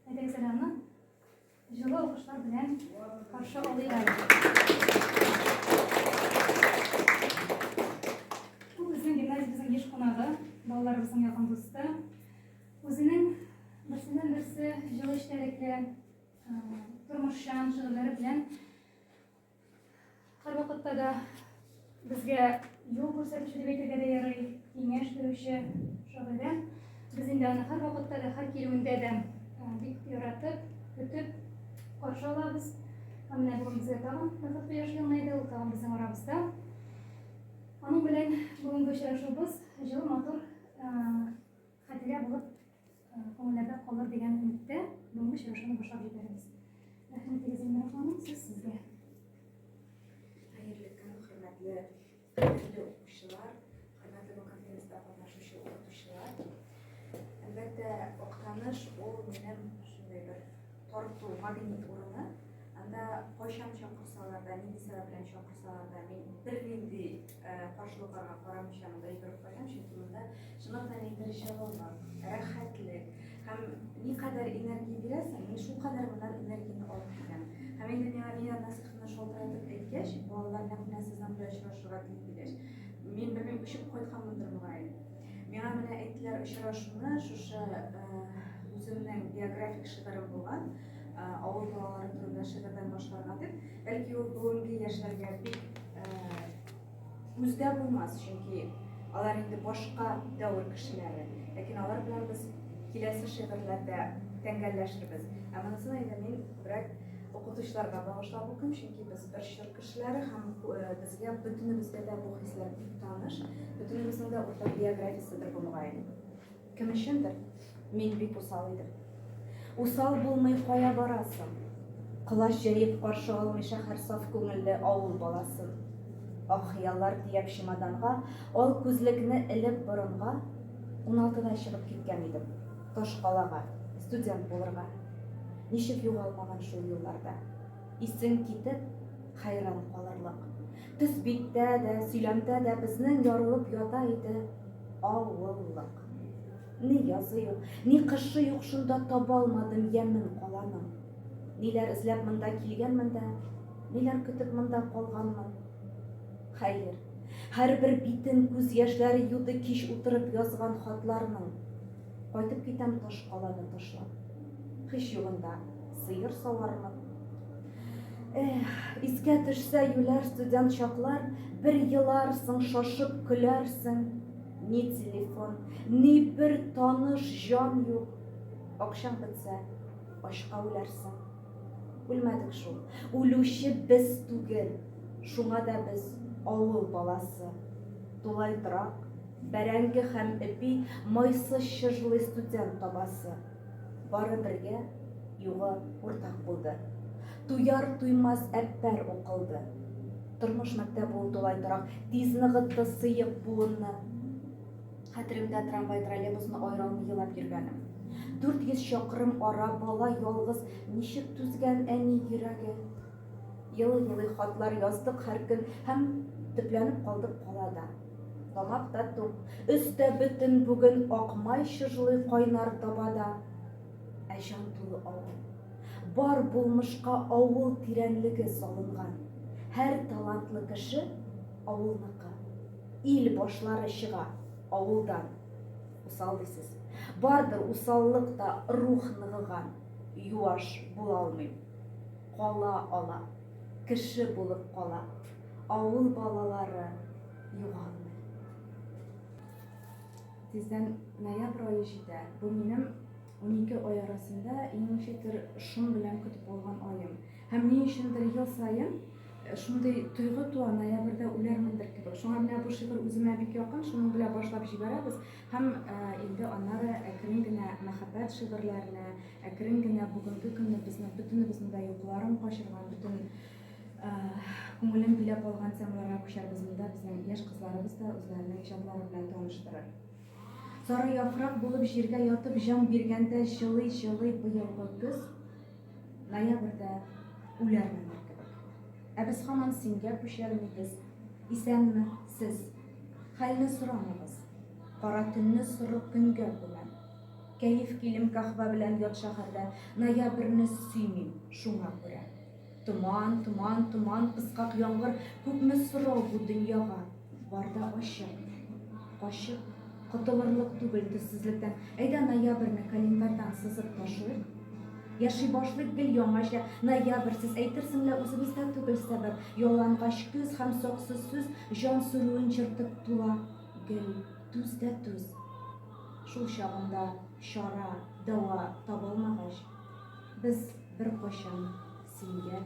Әдәксәләнне жылы алкышлар белән каршы алыйлар. Бу безнең гимназиябезнең еш кунагы, балаларыбызның якын дусты. Үзенең берсеннән-берсе жылы эчтәлекле тормышчан шигырьләре белән һәрвакытта да безгә юл күрсәтүче дип әйтергә дә ярый, киңәш бирүче шагыйрь. Без инде аны һәрвакытта да, һәр килүендә дә бик яратып, көтеп каршы алабыз. Менә бүген безгә тагын Бәхет кояш елмайды, ул тагын безнең арабызда. Аның белән бүгенге очрашуыбыз җылы матур хатирә булып күңелләрдә калыр дигән өметтә бүгенге очрашуны башлап җибәрәбез. Рәхмәтегез Илмира ханым, сезгә. Хәерле көн, хөрмәтле укучылар, хөрмәтле бу конференцияда катнашучы укытучылар. Әлбәттә, Актаныш ул минем шундый бер тарту магнит урыны. Анда кайчан чакырсалар да, нинди сәбәп белән чакырсалар да, мин бернинди каршылыкларга карамыйча монда йөгереп кайтам, чөнки монда чынлыкта нидер чыгылмак, рәхәтлек һәм никадәр энергия бирәсең, мин шулкадәр моннан энергияне алып китәм. Һәм инде миңа насихатны шалтыратып әйткәч, балалар нәкъ сезнең белән очрашырга килгәч, мин белмим, очып кайтканмындыр мөгаен. Миңа менә әйттеләр очрашуны шушы үземнең биографик шигырем булган авыл балалары турында шигырьдән башларга дип, бәлки ул бүгенге яшьләргә бик күздә булмас, чөнки алар инде башка дәвр кешеләре. Ләкин алар белән без киләсе шигырьләрдә тәңгәлләшербез. Ә монысын инде мин күбрәк укытучыларга багышлап укыйм, чөнки без бер чор кешеләре һәм безгә бөтенебезгә дә бу хисләр таныш, бөтенебезнең дә уртак биографияседер бу мөгаен. Кем өчендер? Мин бик усал идем. Усал булмый кая барасың? Кылач җәеп каршы алмый шәһәр саф күңелле авыл баласын. Ак хыяллар тияп чемоданга, ал күзлекне элеп борынга, 16да чыгып киткән идем. Ташкалага, студент булырга. Ничек югалмаган шул елларда? Исең китеп, хайран калырлык. Төс биттә дә, сөйләмдә дә безнең ярылып ята иде авыллык. Ни язы юк, ни кышы юк, шунда таба алмадым ямын каланым. Ниләр эзләп монда килгәнмен дә, ниләр көтеп монда калганмын. Хәер, һәрбер битен күз яшьләре юды кич утырып язган хатларның. Кайтып китәм Ташкаланы ташлап. Һич югында сыер савармын. Искә төшсә юләр студент чаклар, бер еларсың, шашып көләрсең. Ни телефон, ни бер таныш җан юк. Акчаң бетсә, ашка үләрсең. Үлмәдек шул. Үлүче без түгел. Шуңа да без авыл баласы. Тулайдырак, бәрәңге һәм эпи, майсыз чыжлы студент табасы. Бары бергә югы уртак булды. Туяр туймас әппәр укылды. Тормыш мәктәбе ул тулайдырак, тиз ныгытты сыек буынны. Хәтеремдә трамвай троллейбусны айралмый елап йөргәнем. 400 чакрым ара бала ялгыз, ничек түзгән әни йөрәге. Елый-елый хатлар яздык һәр көн һәм төпләнеп калдык калада. Тамакта тук, өстә бөтен бүген акмай чыжлый кайнар табада. Ә җан тулы авыл. Бар булмышка авыл тирәнлеге салынган. Һәр талантлы кеше авылныкы. Ил башлары чыга авылдан. Усал дисез. Бардыр усаллык та рух ныгыган. Юаш була алмыйм. Кала ала. Кеше булып кала. Авыл балалары югалмый. Тиздән ноябрь ае җитә. Бу минем 12 ай арасында иң ничектер шун белән көтеп алган аем. Һәм ни өчендер ел саен шундый тойгы туа, ноябрьдә үләрмендер кебек. Шуңа менә бу шигырь үземә бик якын, шуның белән башлап җибәрәбез. Һәм инде аннары әкрен генә мәхәббәт шигырьләренә, әкрен генә бүгенге көнне безнең бөтенебезнең дә юкларын качырган, бөтен күңелен биләп алган темаларга күчәрбез. Монда безнең яшь кызларыбыз да үзләренең җанлары белән таныштырыр. Сары яфрак булып җиргә ятып җан биргәндә җылый-җылый быелгы көз, ноябрьдә үләрмендер кебек. Ә без һаман сингә күчәрбез. Исәнме сез? Хәлне сорамабыз. Кара төнне соры көнгә белән. Кәйф килем кахва белән ят шәһәрдә. Ноябрьне сөймим, шуңа күрә. Томан, томан, томан, пыскак яңгыр, күпме сорау бу дөньяга. Барда ачык, качык, котылырлык түгел төссезлектән. Әйдә ноябрьне календарьдан сызып ташлыйк. Яши башлык гел яңача. Ноябрь, сез әйтерсең лә үзебездә түгел сәбәп. Ялангач күз һәм саксыз сүз, җан сүрүен җыртып тула. Гел түз дә түз. Шул чагында чара, дава табылмагач, без беркайчан сингә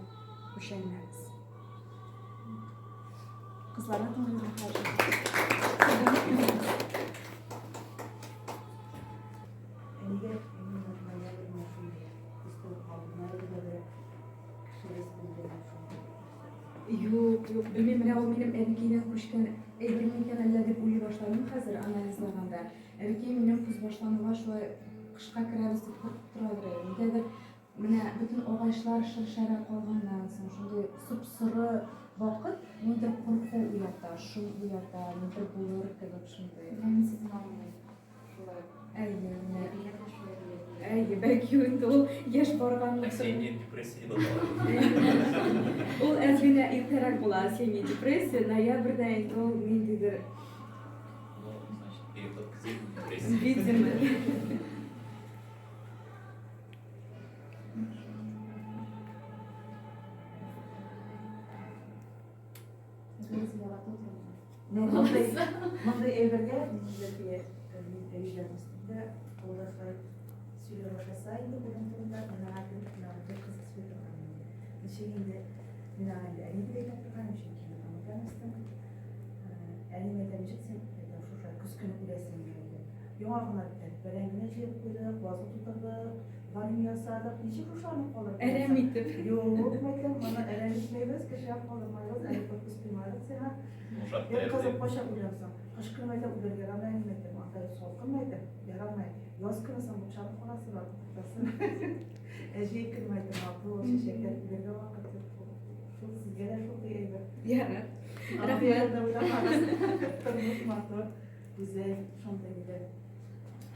күчәлмәбез. Кызларны тыңлыйсызмы? Юк, белмим, менә ул минем әбикәйдән күчкән әйбер микән әллә дип уйлый башлыйм хәзер анализлаганда. Әбикәй минем күз башлануга шулай кышка керәбез дип куркып тора иде. Нигәдер менә бөтен агачлар шыршара калганнан соң шундый сып-сыры вакыт миндер курку уята, шул уята, миндер булыр кебек шундый. Мен сезне аңлыйм. Шулай. Әйе, бәлки инде ул яшь барганлык. Осенняя депрессия была. Ул әзгенә иртәрәк була, осенняя депрессия, ноябрьдә инде ул ниндидер Ну, значит, переход к зимней депрессии. видимо. Мондай әйбергә миндә әйберләрдә олларга сөйләр башласа инде бүген турында менә кыз сөйләр. Ничегендә менә әни дигән торган чөнки аңлатмастым. Әни мәдән җитсен, шуша күз көне күрәсем килде. Яңа гына бәрәңгене җыеп куйдык, вазы тутырдык, варим ясадык. Ничек ушанып калыр? Әрәм итеп. Юк, мәктәп моны әрәм итмәйбез, кеше калырмайбыз, әле күп күрмәдек сиңа. Ушак Я тәртип. кызып кача уйлансам, кыш көне мәктәп үләргә рәмән мәктәп, анда салкын мәктәп, ярамай. Яз көне сам чабып каласы бар, тутасын. Әҗи көн мәктәп, апыл чәчәкләр үләргә вакыт юк. Шул сезгә дә шул әйбер. Я. Рәхмәт дә уйламагыз. Тормыш матур, güzel, шундый иде.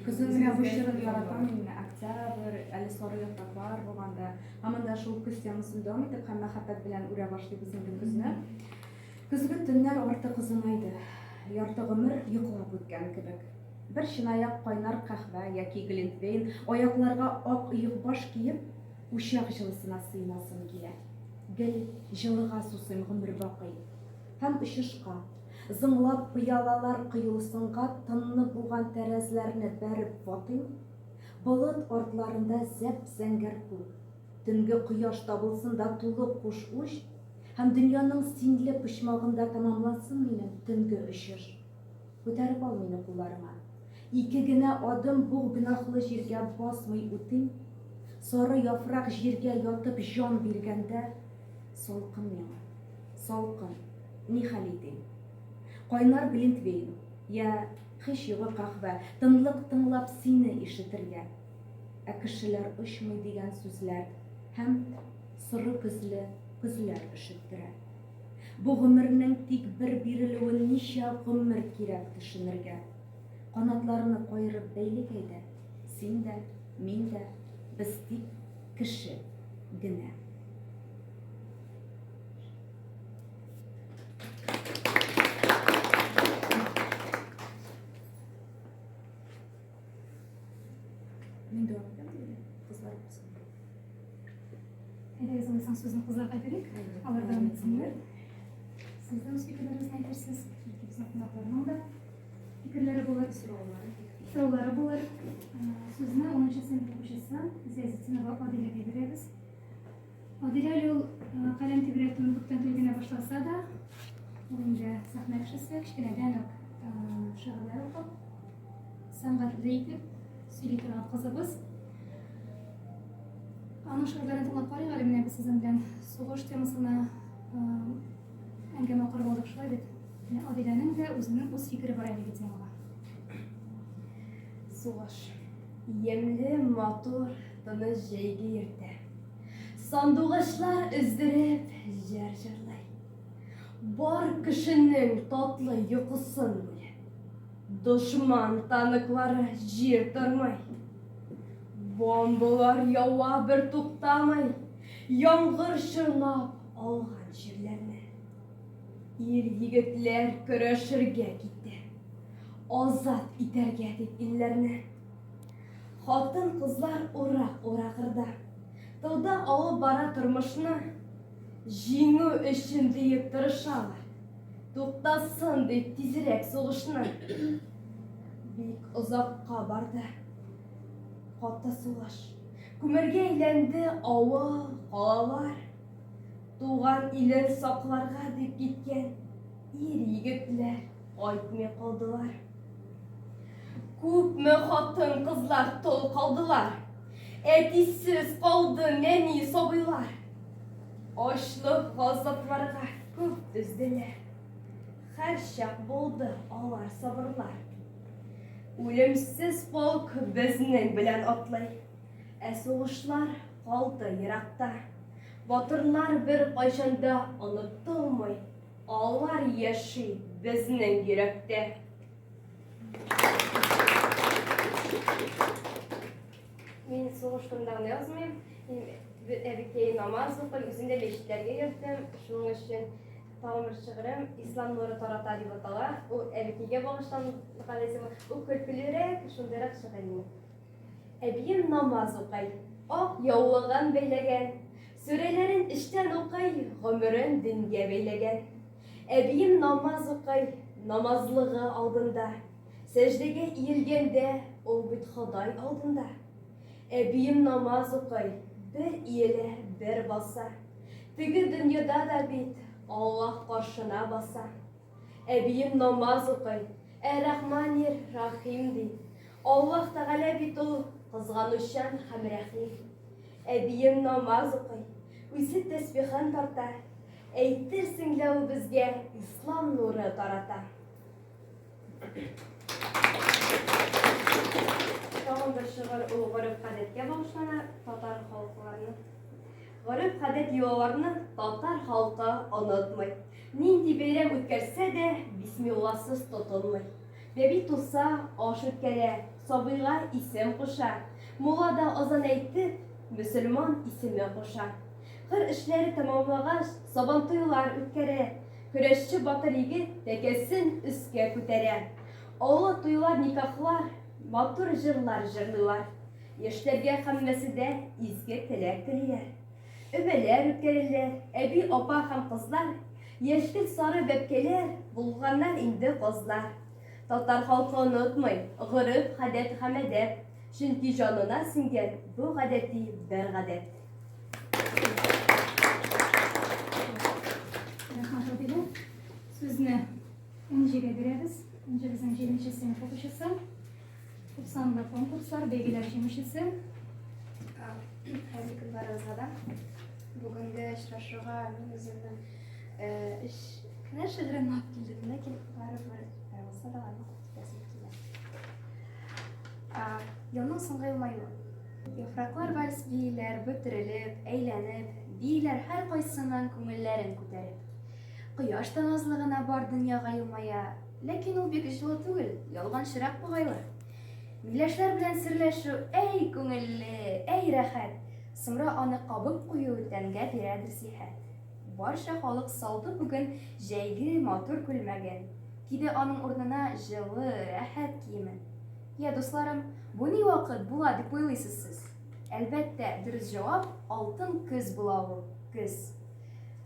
Кызым менә бу чырын яратам инде. Октябрь, әле сары яфраклар булганда, һаман да шул көз темасын дәвам итеп һәм мәхәббәт белән үрә башлыйбыз инде көзне. Көзге төннәр арты кызынайды. Ярты гомер йоклап үткән кебек. Бер чынаяк кайнар кахва яки глинтвейн, аякларга ак ыек баш киеп, учак җылысына сыймасын килә. Гел җылыга сусым гомер бакый. Һәм очышка, зыңлап пыялалар кыюлысынга тынны булган тәрәзләрне бәреп ватыйм. Болыт артларында зәп-зәңгәр күк. Төнге кояш табылсын да тулы куш уч, һәм дөньяның синле почмагында тамамлансын минем төнге очыш. Күтәреп ал мине кулларыма. Ике генә адым бу гөнаһлы җиргә басмый үтим. Сары яфрак җиргә ятып җан биргәндә, салкын миңа. Салкын. Ни хәл итим? Кайнар глинтвейн, я кыш югы кахва, тынлык тыңлап сине ишетергә. Ә кешеләр очмый дигән сүзләр һәм сыры күзле күзләр ишеттерә. Бу гомернең тик бер бирелүен ничә гомер кирәк төшенергә. Канатларны кайрып бәйлик әйдә, син дә, мин дә, без тик кеше генә. Мин дәвам итәм, кызлар булсын. Әйдәгез алсаң сүзне кызларга бирик. Алар дәвам итсеннәр. Сез дә үз фикерләрегезне әйтерсез. Безнең кунакларның да фикерләре булыр, сораулары булыр. Сүзне 10-нчы сыйныф укучысы Зиязетдинова Адиләгә бирәбез. Адилә ул каләм тибрәтүен күптән түгел башласа да, ул инде сәхнә кешесе, кечкенәдән үк шигырьләр укып, сәнгатьле итеп сөйли торган кызыбыз. Аның шигырьләрен тыңлап карыйк әле менә без сезнең белән сугыш темасына әңгәмә корып алдык шулай бит. Адиләнең дә үзенең үз фикере бар әлеге темага. Сугыш. Емле, матур, тыныч җәйге иртә. Сандугачлар өздереп җыр җырлый. Бар кешенең татлы йокысын бүлә. Дошман танıklары җир тормый. Бомбалар ява бер туктамый, яңгыр чорнап алган җирләрне. Ир-егетләр көрәшергә китте, азат итәргә дип илләрне. Хатын-кызлар урак-уракырда, тылда алып бара тормышны, җиңү өчен диеп тырышалар, туктасын дип тизрәк сугышны. Бик озакка барды, каты сулаш, күмергә әйләнде авыл, калалар. Туган илен сакларга дип киткән ир-егетләр кайтмый калдылар. Күпме хатын-кызлар тол калдылар, әтисез калды нәни сабыйлар. Ачлык газапларга күп түзделәр, һәр чак булды алар сабырлар. Үлемсез полк безнең белән атлый, ә сугышлар калды еракта. Батырлар бер кайчанда онытылмый, алар яши безнең йөрәктә. Мин сугыш турында язмыйм. Әбекәй намаз укый, үзендә мечетләргә йөрдем. Шуның өчен тагын бер шигырем Ислам нуры тарата дип атала. Ул әбекәйгә багышланган, ул көлкелерәк, шундыйрак шигырем. Әбием намаз укый, ак яулыгын бәйләгән, сүрәләрен эштән укый, гомерен дингә бәйләгән. Әбием намаз укый, намазлыгы алдында, сәҗдәгә иелгәндә, ул бит Ходай алдында. Әбием намаз укый, бер иелә, бер баса, теге дөньяда да бит Аллаһ каршына баса. Әбием намаз укый, Әр-Рахманир Рахим ди. Аллаһ Тәгалә бит ул кызганучан һәм рәхим. Әбием намаз укый, үзе тәсбихын тарта, әйтерсең лә ул безгә ислам нуры тарата. Тагын бер шигырь ул гореф-гадәткә багышлана, татар халыкларының. Гореф-гадәт юлларны татар халкы онытмый. Нинди бәйрәм үткәрсә дә, бисмилласыз тотынмый. Бәби туса, аш үткәрә, сабыйга исем куша. Муллада азан әйтеп, мөселман исеме куша. Кыр эшләре тәмамлагач, сабантуйлар үткәрә. Көрәшче батыр егет тәкәсен өскә күтәрә. Олы туйлар, никахлар, матур җырлар җырлыйлар. Яшьләргә һәммәсе дә изге теләк телиләр. Өбәләр үткәрәләр, әби, апа һәм кызлар, яшьлек сары бәбкәләр, булганнар инде кызлар. Татар халкы онытмый, гореф-гадәт һәм әдәп, чөнки җанына сеңгән бу гадәти бер гадәт. Рәхмәт Габидә. Сүзне Энҗегә бирәбез. Энҗе безнең 7нче сыйныф укучысы. Күп санлы конкурслар, бәйгеләр җиңүчесе. Хәзер көннәребезгә дә бүгенге очрашуга мин үземнең кенә шигырем алып килдем, ләкин барыбер булса да аны күрсәтәсем килә. Елның соңгы елмаюы. Яфраклар вальс бийләр, бөтерелеп, әйләнеп, бийләр һәр кайсының күңелләрен күтәреп. Кояш та назлы гына бар дөньяга елмая, ләкин ул бик җылы түгел, ялганчырак бугайлы. Миләшләр белән серләшү, әй күңелле, әй рәхәт. Соңра аны кабып кую тәнгә бирәдер сихәт. Барча халык салды бүген җәйге матур күлмәген. Киде аның урынына җылы, рәхәт киемен. Я, дусларым, бу ни вакыт була дип уйлыйсыз сез? Әлбәттә, дөрес җавап алтын көз була ул, көз.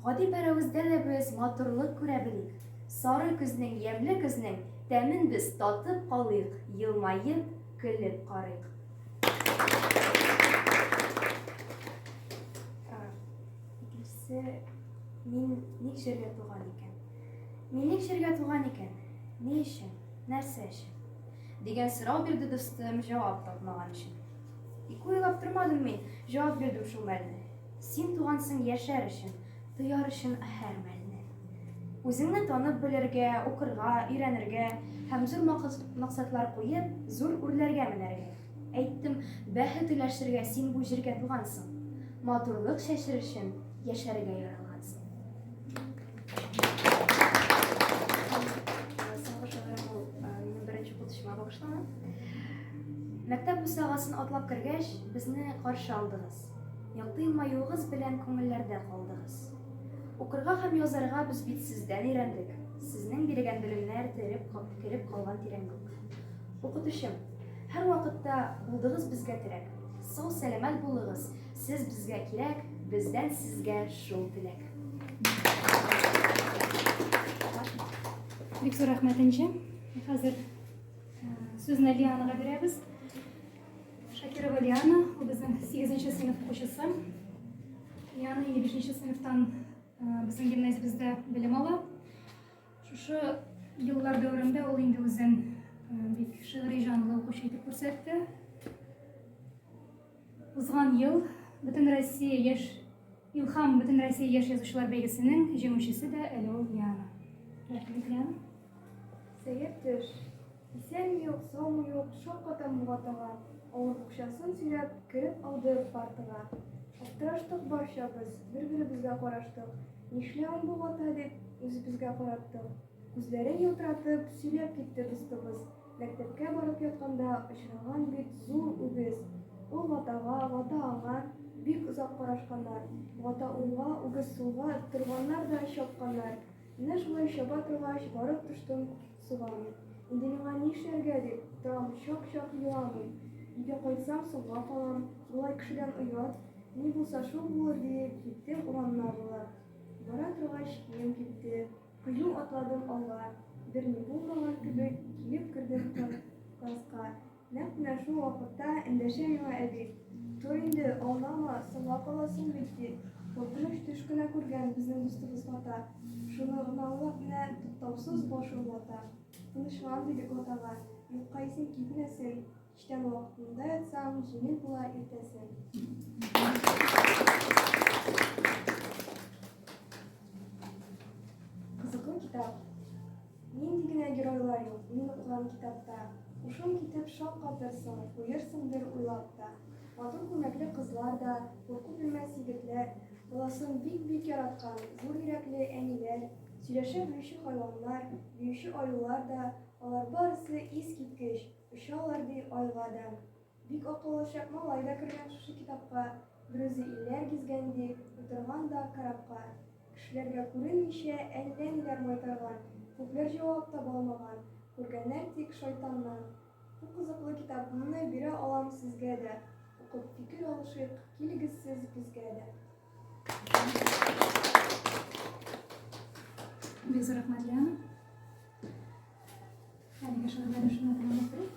Гади бәрәвездә дә без матурлык күрә белик. Сары көзнең, ямьле көзнең тәмен без татып калыйк, елмаеп, көлеп карыйк. Икенчесе, мин ник җиргә туган икән? Мин ник җиргә туган икән? Ни өчен? Нәрсә өчен? Дигән сорау бирде дустым, җавап тапмаган өчен. Ике уйлап тормадым мин, җавап бирдем шул мәлне. Син тугансың яшәр өчен, тояр өчен һәр мәлне. Үзеңне танып белергә, укырга, өйрәнергә һәм зур максатлар куеп, зур үрләргә менәргә. Әйттем, бәхет өләшергә син бу җиргә тугансың. Матурлык чәчер өчен яшәргә яралгансың. Соңгы шигырем ул минем беренче укытучыма багышлана. Мәктәп бусагасын атлап кергәч, безне каршы алдыгыз. Якты елмаюыгыз белән күңелләрдә калдыгыз. Укырга һәм язарга без бит сездән өйрәндек. Сезнең биргән белемнәр кереп калган тирәнлек. Укытучым, һәр вакытта булдыгыз безгә терәк. Сау сәламәт булыгыз. Сез безгә кирәк, бездән сезгә шул теләк. Бик зур рәхмәт Энҗе. Хәзер сүзне Лианага бирәбез. Шакирова Лиана, ул безнең 8-нче сыйныф укучысы. Лиана 5-нче сыйныфтан безнең гимназиябездә белем ала. Шушы еллар дәвамында ул инде үзен бик шигъри җанлы укучы итеп күрсәтте. Узган ел Илһам Бөтен Россия яшь язучылар бәйгесенең җиңүчесе дә әле ул Лиана. Рәхмәт, Лиана. Сәйер төш. Исән юк, сау юк, шаккатан бугатага. Авыр букчасын сөйләп, кереп алды партага. Аптыраштык барчабыз, бер-беребезгә караштык. Нишләгән бугата дип үзебезгә караттык. Күзләрен ялтыратып, сөйләп китте дустыбыз. Мәктәпкә барып ятканда очраган бит зур үгез. Ул вата-ага бик озак карашканнар. Вата уңга, үгез сулга торганнар да чапканнар. Менә шулай чаба торгач, барып төштем суга. Инде миңа нишләргә дип, торам чак-чак юамый. Өйгә кайтсам суга калам, болай кешедән оят. Ни булса шул булыр дип, киттем урамна булып. Бара торгач кием китте, кыю атладым алга. Берни булмаган кебек килеп кердем класска. Нәкъ менә шул вакытта эндәшә миңа әби. Тор инде, аунама, суга каласың бит ди. Куркыныч төш кенә күргән безнең дустыбыз вата. Шуны гына аңлап менә туктаусыз башым вата. Тынычлан дидек ватага, юкка исең китмәсен. Кичтән вакытында ятсам, җиңел була иртәсен. Кызыклы китап. Нинди генә геройлар юк, мин укыган китапта. Ушул китап шаккатырсың, куерсыңдыр уйлап та. Матур күмәкле кызлар да, курку белмәс егетләр, баласын бик яраткан, зур йөрәкле әниләр, сөйләшә белүче хайваннар, биюче аюлар да, алар барысы искиткеч, очалар ди айга да. Бик акыллы шәп малай да кергән шушы китапка, берүзе илләр гизгән ди, утырган да карапка. Кешеләргә күренмичә әллә ниләр майтарган, күпләр җавап таба алмаган, күргәннәр тик шайтаннан. Бу кызыклы китапны бирә алам сезгә дә. Укып фикер алышыйк, килегез сез безгә дә. Бик зур рәхмәт, Лиана. Әлегә шулай шуны тәмамлап торыйк.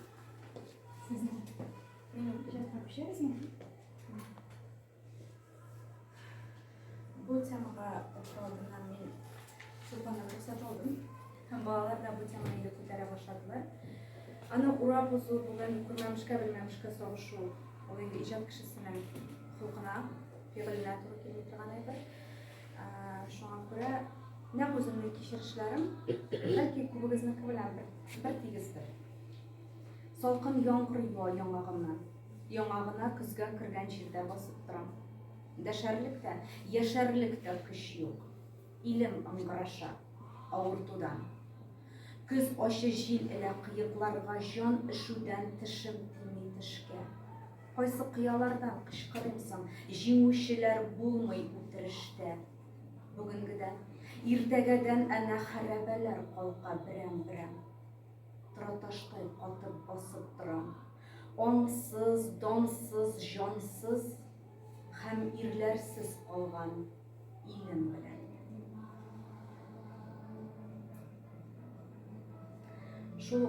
Сезне иҗатка күчәбезме? Бу темага алдыннан мин Чулпандан рөхсәт алдым. Һәм балалар да бу теманы инде күтәрә башладылар. Аны урап узу бүген күрмәмешкә белмәмешкә сагышу. Ул инде иҗат кешесенең хукукына, фигыленә туры килми торган әйбер. Шуңа күрә нәкъ үземнең кичерешләрем, бәлки күбегезнеке белән бер тигездер. Салкын яңгыр ява яңагымнан, яңагына көзгә кергән җирдә басып торам. Дәшәрлектә, яшәрлектә көч юк. Илем ыңгыраша, авыртудан. Көз ачы җил элә кыекларга җан өшүдән тешем тими тешкә. Кайсы кыялардан кычкырыйсың, җиңүчеләр булмый үтерештә. Бүгенгедән, иртәгәдән әнә хәрабәләр калка берәм-берәм. Тораташтай катып басып торам. Аңсыз, дансыз, җансыз һәм ирләрсез калган илем белән. Шул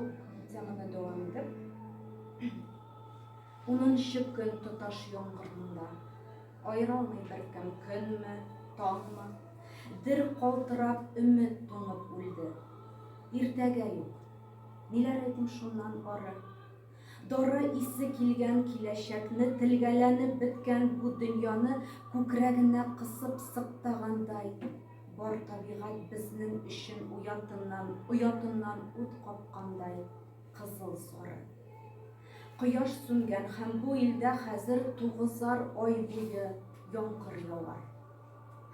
темада дәвам итеп, 10-нчы көн тоташ яңгырында, айралмый беркем көнме, таңмы, дер калтырап өмет туңып үлде. Иртәгә юк, ниләр әйтим шуннан ары. Дары исе килгән киләчәкне, телгәләнеп беткән бу дөньяны күкрәгенә кысып сыктагандай. Бар табигать безнең өчен уятыннан ут капкандай, кызыл сары. Кояш сүнгән һәм бу илдә хәзер 9 ай буе яңгыр явар.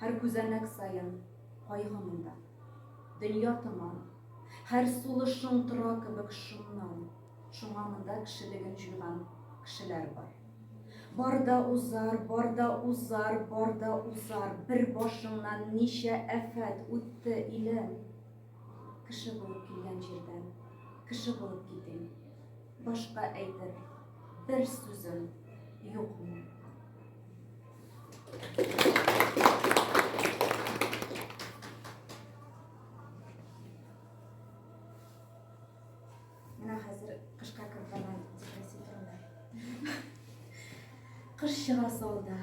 Һәр күзәнәк саен кайгы монда. Дөнья томан, һәр сулышың тора кебек шуннан. Шуңа монда кешелеген җуйган кешеләр бар. Барда узар, барда узар, барда узар, бер башыңнан ничә афәт үтте илем. Кеше булып килгән җирдән, кеше булып китим. Башка әйтер бер сүзем юкмы? Менә хәзер кышка кереп барган депрессия турында. Кыш чыга салда.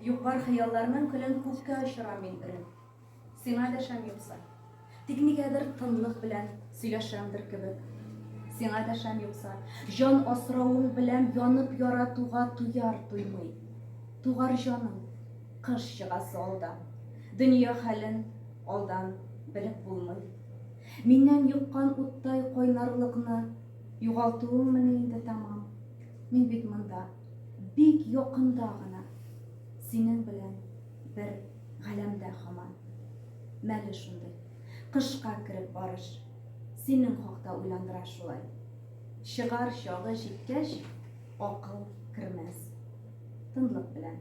Юк-бар хыялларның көлен күккә очыра мин ирем. Сиңа дәшәм юкса, тик нигәдер тынлык белән сөйләшәмдер кебек. Сиңа дәшәм юкса, җан асрауың белән янып яратуга туяр туймый. Тугар җаның кыш чыга салда. Дөнья хәлен алдан белеп булмый. Миннән юккан уттай кайнарлыкны югалтуыңмыни инде тамам. Мин бит монда, бик якында гына, синең белән бер галәмдә һаман. Мәле шундый, кышка кереп барыш, синең хакта уйландыра шулай. Чыгар чагы җиткәч, акыл кермәс. Тынлык белән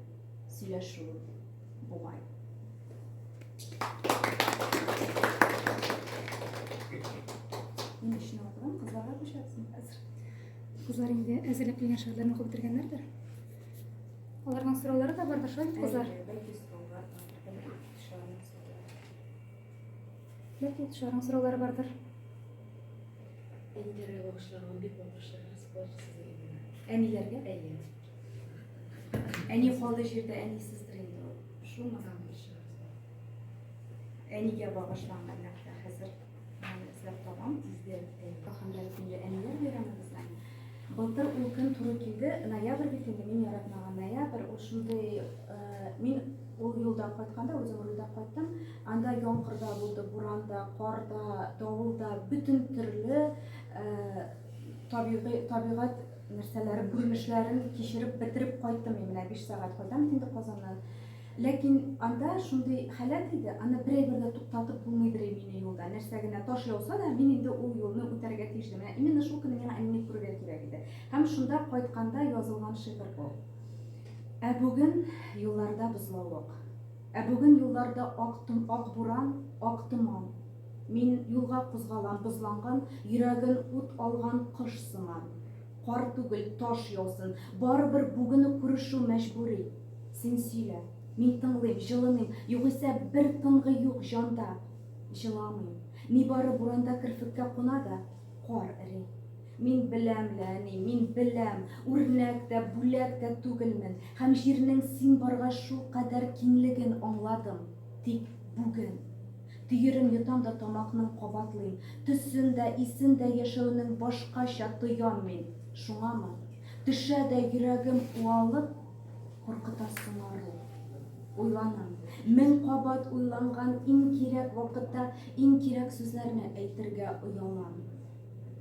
сөйләшү бугай. Мин эшне укыдым, кызларга күчәсем хәзер. Кызлар инде әзерләп килгән шигырьләрне укып бетергәннәрдер. Аларның сораулары да бардыр шул кызлар. Бәлки шуларның сораулары бардыр. Әниләргә? Әни калды җирдә, әнисездер инде ул. Шулмы? Әнигә багышланган нәрсә хәзер эзләп табам, тиздән каханлар әниләр бәйрәмебездән. Былтыр ул көн туры килде, ноябрь бит инде, мин яратмаган ноябрь, ул шундый, мин ул юлда кайтканда, үзем рулда кайттым, анда яңгырда булды, буранда, карда, давылда, бүтән төрле табигать нәрсәләре, күренешләрен кичереп бетереп кайттым менә 5 сәгать кайттым инде Казаннан. Ләкин анда шундый халат иде, аны берәйбердә туктатып булмыйдыр мине юлда. Нәрсә генә таш яуса да, мин инде ул юлны үтәргә тиешле. Менә именно шул көнне миңа әнине күрергә кирәк иде. Һәм шунда кайтканда язылган шигырь бу. Ә бүген юлларда бозлаулык. Ә бүген юлларда ак буран, ак томан. Мин юлга кузгалам, бозланган, йөрәген ут алган кыш сыман. Кар түгел, таш яусын, барыбер бүгенне күрешү мәҗбүри. Син сөйлә, мин тыңлыйм, җылыным, югыйсә бер тынгы юк җанда. Җыламыйм, ни бары буранда керфеккә куна да, кар эри. Мин беләм ләни, мин беләм, үрнәк тә, бүләк тә түгелмен, һәм җирнең син барга шул кадәр киңлеген аңладым. Тик бүген төерен йотам да тамакның кабатлыйм, төсен дә, исен дә яшәүнең башкача тоям мин. Шуңамы? Төшә дә йөрәгем уалып, куркытасың ару. Уйланам, мең кабат уйланган иң кирәк вакытта иң кирәк сүзләрне әйтергә уялам.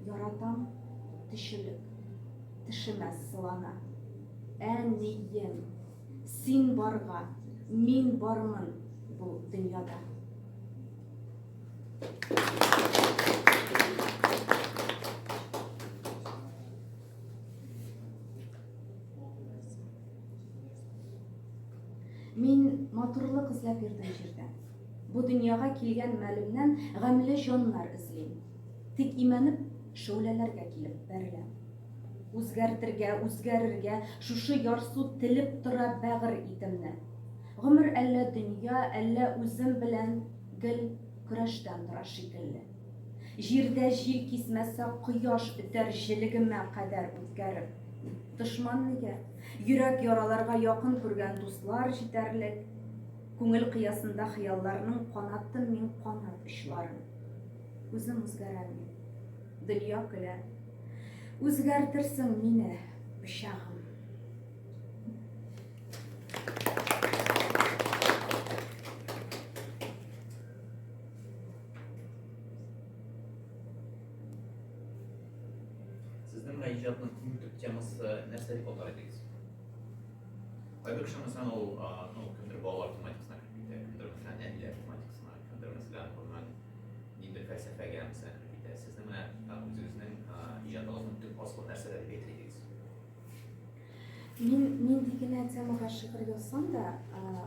Яратам, тишелек, тишемә сылана. Әнием, син барга, мин бармын бу дөньяда. Мин матурлык эзләп йөрдем җирдә. Бу дөньяга килгән мәлемнән гамле җаннар эзлим. Тик имәнеп шәүләләргә килеп бәреләм. Үзгәрергә, шушы ярсу телеп тора бәгыр итемне. Гомер әллә дөнья, әллә үзем белән гел көрәштән тора шикелле. Җирдә җил кисмәсә кояш үтәр җилегемә кадәр үткәреп. Дошман нигә? Йөрәк яраларга якын күргән дуслар җитәрлек. Күңел кыясында хыялларның канаттым мин канат очларын. Үзем үзгәрәм. Дөнья көлә. Үзгәртерсең мине, пычагым. Сезнең иҗатның иң төп темасы нәрсә дип атар идегез? Кайбер кеше мәсәлән ул кемдер балалар тематикасына кереп китә, кемдер мәсәлән әниләр тематикасына, кемдер мәсәлән ниндидер фәлсәфәгә мәсәлән кереп китә. Сезнең менә үзегезнең иҗатыгызның төп асыл нәрсәләре дип әйтер идегез? Мин дигән темага шигырь язсам да,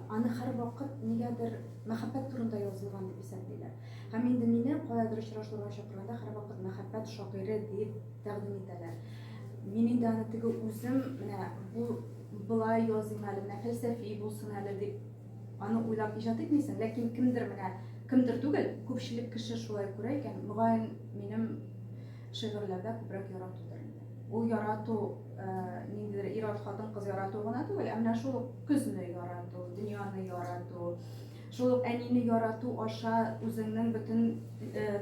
аны һәрвакыт нигәдер мәхәббәт турында язылган дип исәплиләр. Һәм инде мине каядыр очрашларга чакырганда һәрвакыт мәхәббәт шагыйре дип тәкъдим итәләр. Мин инде аны теге үзем менә бу былай языйм әле, менә фәлсәфи булсын әле дип аны уйлап иҗат итмисең, ләкин кемдер түгел, күпчелек кеше шулай күрә икән. Мөгаен минем шигырьләрдә күбрәк яратудыр инде. Ул ярату ниндидер ир-ат хатын-кыз ярату гына түгел, менә шул көзне ярату, дөньяны ярату, шул әнине ярату аша үзеңнең бөтен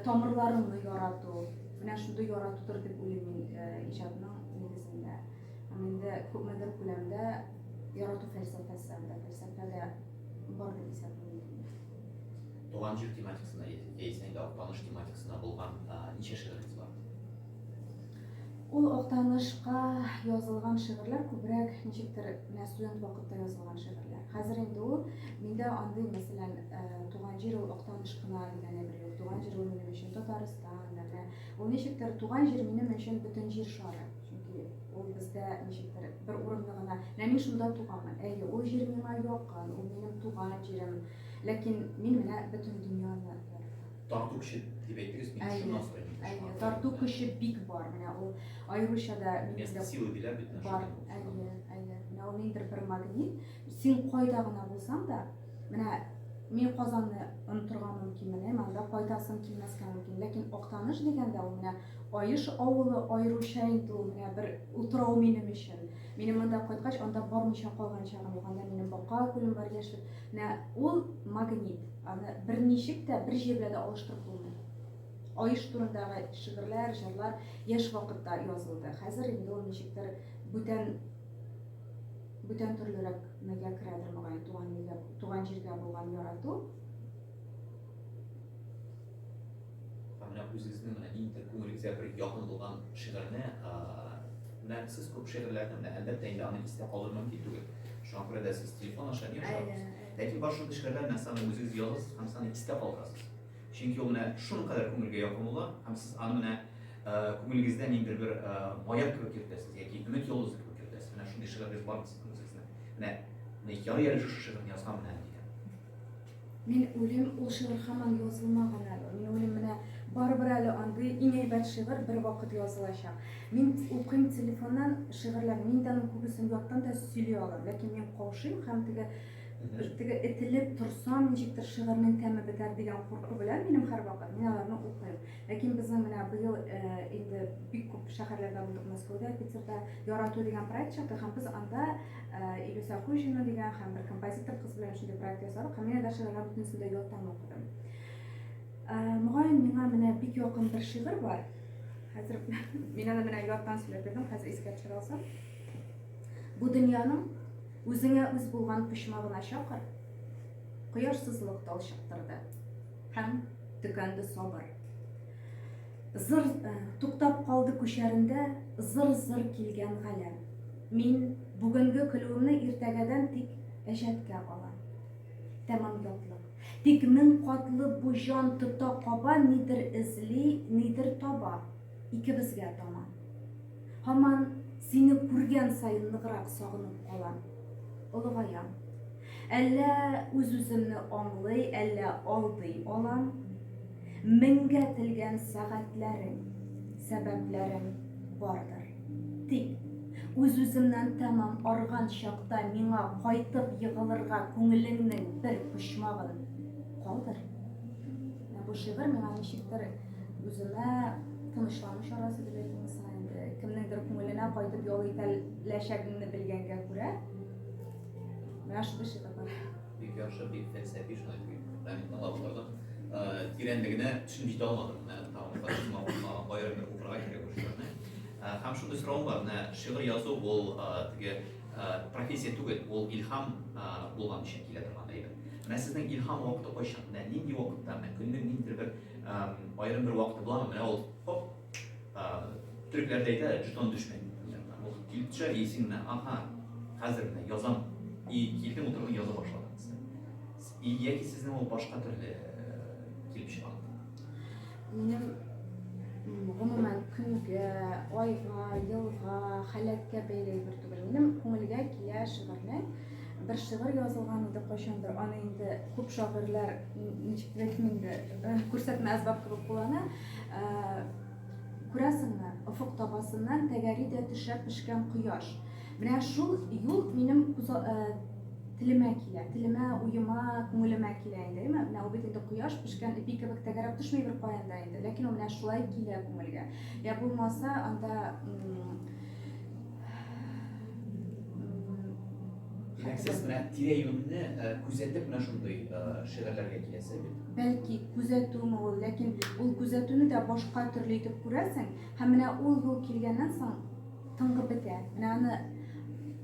тамырларыңны ярату. Менә шундый яратудыр дип уйлыйм мин иҗатның нигезендә. Һәм инде күпмедер күләмдә ярату фәлсәфәдә бар дип исәплим. Туган жер тематикасына яисә инде актаныш тематикасына булган ничә шигырегез бар? Ул актанышка язылган шигырьләр күбрәк ничектер менә студент вакытта язылган шигырьләр. Хәзер инде ул миндә андый мәсәлән туган җир ул актаныш кына дигән әмер юк. Туган җир ул минем өчен Татарстан, менә ул ничектер туган җир минем өчен бөтен җир шары. Чөнки ул бездә ничектер бер урынны гына, мин шунда туганмын. Әйе, ул җир миңа якын, ул минем туган җирем. Ләкин мин менә бөтен дөньяны Тарту кеше дип әйтегез, мин шуннан сорыйм. тарту көче бик бар. Менә ул аеруча да Место силы диләр бит бар. Менә ул ниндидер бер магнит. Син кайда гына булсаң да, менә мин Казанны онытырга мөмкинмен, монда кайтасым килмәскә мөмкин. Ләкин актаныш дигәндә ул менә Аеш авылы аеруча инде ул менә бер утрау минем өчен. Минем монда кайткач, анда бармыйча калган чагым юк. Анда минем бака күлем бар яшел. Менә ул магнит. Аны берничек тә бер җирдә дә алыштырып булмый. Аеш турындагы шигырьләр, җырлар яшь вакытта язылды. Хәзер инде ул ничектер бүтән төрлерәк нигә керәдер мөгаен туган җиргә булган ярату. Менә үзегезнең ниндидер күңелегезгә бер якын булган шигырьне, менә сез күп шигырьләрне менә әлбәттә инде аны истә калыр мөмкин түгел. Шуңа күрә дә сез телефон аша ни язасыз? Ләкин бар шундый шигырьләр нәрсәне үзегез язасыз һәм саны истә калдырасыз. Чөнки ул менә шуңкадәр күңелгә якын була һәм сез аны менә күңелегездә ниндидер бер маяк кебек йөртәсез яки өмет йолдызы кебек йөртәсез. Менә шундый шигырьләр бар безнең үзегездә. Менә ярый шушы шигырьне язган менә дигән. Мин уйлыйм, ул шигырь һаман язылмаган әле. Мин уйлыйм, менә барыбер әле андый иң әйбәт шигырь бер вакыт язылачак. Мин укыйм телефоннан шигырьләр, мин дә аның күбесен яттан да сөйли алам. Ләкин мин каушыйм һәм теге этилеп торсам, ничектер шигырьнең тәме бетәр дигән курку белән минем һәрвакыт мин аларны укыйм. Ләкин безнең менә быел инде бик күп шәһәрләрдә булдык, Мәскәүдә, Питерда ярату дигән проект чыкты һәм без анда Илюса Хуҗина дигән һәм бер композитор кыз белән шундый проект ясадык һәм мин дә шигырьләрне бөтенсен дә яттан укыдым. Мөгаен миңа менә бик якын бер шигырь бар. Хәзер мин аны менә яттан сөйләп бирдем, хәзер искә төшерә алсам. Бу дөньяның үзеңә үз булган пычмагына чакыр. Кояшсызлык талчыктырды һәм төкәнде сабыр. Зыр туктап калды күчәрендә зыр килгән галәм. Мин бүгенге көлүемне иртәгәдән тик әҗәткә алам. Тәмам ятлык. Тик мең катлы бу җан тота каба, нидер эзли, нидер таба. Икебезгә таман. Һаман сине күргән саен ныграк сагынып калам. Олыгаям. Әллә үз-үземне аңлый, әллә алдый алам. Меңгә телгән сәгатьләрем, сәбәпләрем бардыр. Тик үз-үземнән тәмам арган чакта миңа кайтып егылырга күңелеңнең бер пычмагын калдыр. Бу шигырь миңа ничектер үземә тынычланыш арасы дип әйтмәсәм инде, кемнеңдер күңеленә кайтып ял итәләчәгеңне белгәнгә күрә. Менә шундый шигырь бар. Бик яхшы, бик фәлсәфи шулай дип аңлап тирәнлегенә төшенеп җитә алмадым. Менә аерым бер укырга кирәк бу шигырьне. Һәм шундый соравым бар, менә шигырь язу ул теге профессия түгел, ул илһам булган өчен килә торган әйбер. Менә сезнең илһам вакыты кайчан? Менә нинди вакытта? Менә көннең ниндидер бер аерым бер вакыты буламы? Менә ул төрекләрдә әйтә, жетон düşмәй. Ул килеп төшә, исең менә, аха, хәзер менә язам. Килдем утырдым, яза башладым. Яки сезнең ул башка төрле килеп чыган? Минем гомумән көнгә, айга, елга, халәткә бәйле бер түгел. Минем күңелгә килә шигырьнең бер шигырь язылган иде кайчандыр. Аны инде күп шагыйрьләр ничек әйтим инде күрсәтмә әсбап кебек куллана. Күрәсеңме, офык табасыннан тәгәри дә төшә пешкән кояш. Менә шул юл минем телемә килә, телемә, уема, күңелемә килә инде, әйме? Менә ул бит инде кояш пешкән ипи кебек тәгәрәп төшмәй бер каенда инде, ләкин ул менә шулай килә күңелгә. Я булмаса, анда Димәк, сез менә тирә-юньне күзәтеп менә шундый шигырьләргә киләсез бит. бәлки күзәтүме ул, ләкин ул күзәтүне дә башка төрле итеп күрәсең, һәм менә ул юл килгәннән соң тыңгы бетә. Менә аны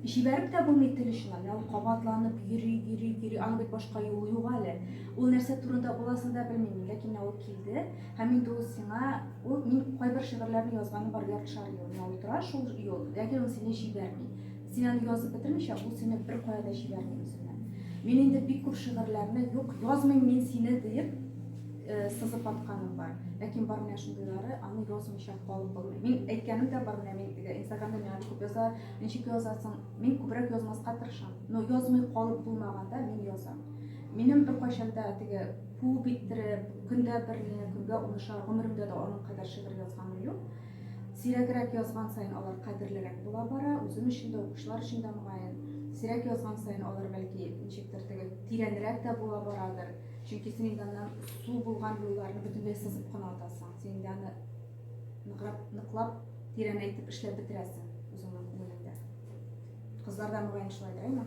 җибәреп тә булмый тел очына, менә ул кабатланып йөри, аны бит башка юл юк әле. Ул нәрсә турында буласын да белмим, ләкин ул килде, һәм инде ул сиңа, ул мин кайбер шигырьләрне язганы бар яртышар ел, менә ул тора шул юл, ләкин ул сине җибәрми. Син аны язып бетермичә, ул сине бер кая да җибәрми үзеннән. Мин инде бик күп шигырьләрне юк, язмыйм мин сине дип сызып атканым бар. Ләкин бар менә шундыйлары, аны язмыйча калып булмый. Мин әйткәнем дә бар менә, мин Инстаграмда миңа күп яза, ничек язасың? Мин күбрәк язмаска тырышам. Но язмый калып булмаганда мин язам. Минем бер кайчанда теге күп иттереп, көндә берне, көнгә унышар, гомеремдә дә аның кадәр шигырь язганым юк. Сирәгрәк язган сайын алар кадерлерәк була бара, үзем өчен дә, укучылар өчен дә мөгаен. Сирәк язган сайын алар бәлки ничектер теге тирәнрәк тә була барадыр. Чөнки син инде аннан су булган юлларны бөтенләй сызып кына атасың. Син инде аны ныклап тирәнәйтеп эшләп бетерәсең үзеңнең күңелеңдә. Кызлар да мөгаен шулайдыр, әйме?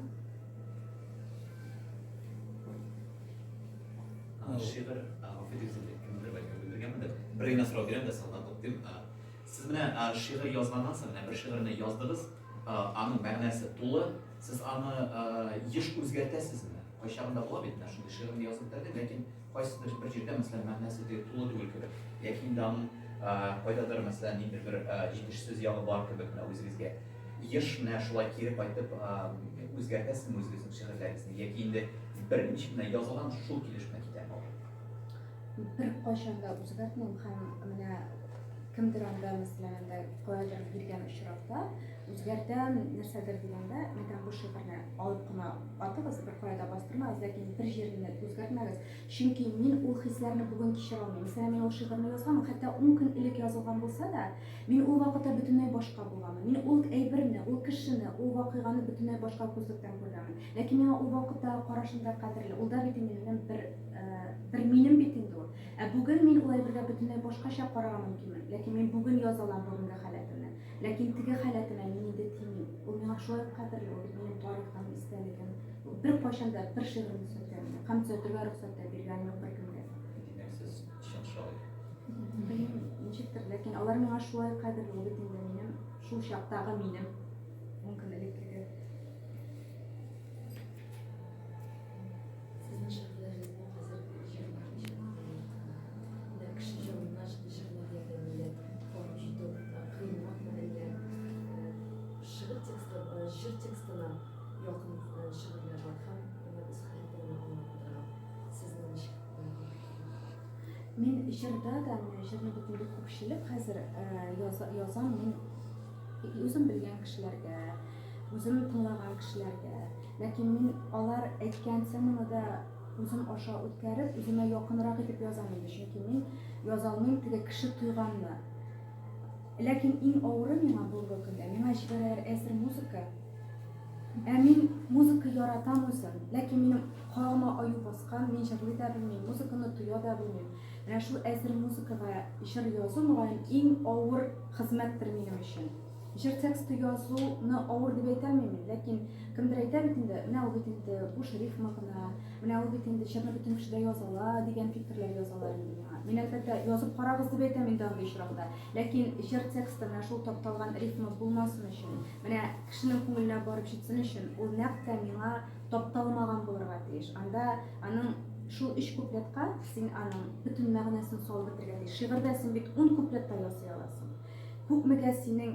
Шигырь, афетизмле кемдер бәлки белдергәнмендер. Бер генә сорау бирәм дә сандан токтым. Сез менә шигырь язганнан соң, менә бер шигырьне яздыгыз, аның мәгънәсе тулы, сез аны еш үзгәртәсезме? Кайчагында була бит менә шундый шигырьне язып бетердем, ләкин кайсыдыр бер җирдә мәсәлән мәгънәсе тулы түгел кебек. Яки инде аның кайдадыр мәсәлән нидер бер җитеш сүз ягы бар кебек менә үзегезгә. Еш менә шулай кире кайтып үзгәртәсезме үзегезнең шигырьләрегезне? Яки инде беренче менә язылган шул килеш менә китә алыр? Бер кайчанда үзгәртмим һәм менә кемдер анда мәсәлән анда кайдыр биргән очракта үзгәртәм нәрсәдер дигәндә, мәсәлән бу шигырьне алып кына атыгыз, бер кайда бастырмагыз, ләкин бер җирне үзгәртмәгез. Чөнки мин ул хисләрне бүген кичерә алмыйм. Мәсәлән, мин ул шигырьне язганмын, хәтта 10 көн элек язылган булса да, мин ул вакытта бөтенләй башка булганмын. Мин ул әйберне, ул кешене, ул вакыйганы бөтенләй башка күзлектән күргәнмен. Ләкин миңа ул вакытта карашында кадерле, ул да бит минем бер минем бит инде ул. Бүген мин ул әйбергә бөтенләй башкача карарга мөмкинмен. Ләкин мин бүген язалам бүгенге халәтемне. Ләкин теге халәтемә мин инде тимим. Ул миңа шулай кадерле, ул минем тарихым, истәлегем. Бер кайчанда бер шигырьне сөйләгән, һәм сөйләргә рөхсәт тә биргән юк бер кемгә. Димәк, сез ишан шагыйрь. Ничектер, ләкин алар миңа шулай кадерле, ул бит инде минем шул чактагы минем. Мөмкин элеккеге. Sizin şarkılarınızda hazır icralar da kişi yoluna şarkılar yardımıyla olmuş da kıymak ile şiir tekstine yakın şiirler var. Hem biz hayatlarını anlattıran sizin şarkılarınız. Мен җырда да, җырны бөтенлек күпчелек хәзер язам мин үзем белгән кешеләргә, үзем тыңлаган кешеләргә. Ләкин мин алар әйткән сымны да үзем аша үткәреп, үземә якынрак итеп язам инде. Чөнки мин яза алмыйм теге кеше туйганны. Ләкин иң авыры миңа бүгенге көндә, миңа җибәрәләр әсер музыка. Мин музыка яратам үзем, ләкин минем калама аю баскан, мин җырлый да белмим, музыканы туя да белмим. Менә шул әсер музыкага җыр язу мөгаен иң авыр хезмәттер минем өчен. Җыр тексты язуны авыр дип әйтәлмим, ләкин кемдер әйтә бит инде, менә ул бит инде буш рифма гына, менә ул бит инде җырны бөтен кеше дә язала дигән фикерләр язалар инде миңа. Мин әлбәттә язып карагыз дип әйтәм инде андый очракта. Ләкин җыр тексты менә шул тапталган рифма булмасын өчен, менә кешенең күңеленә барып җитсен өчен, ул нәкъ тә миңа тапталмаган булырга тиеш. Анда аның шул 3 куплетка син аның бөтен мәгънәсен салып бетергә тиеш. Шигырьдә син бит 10 куплетта ясый аласың. Күпмегә синең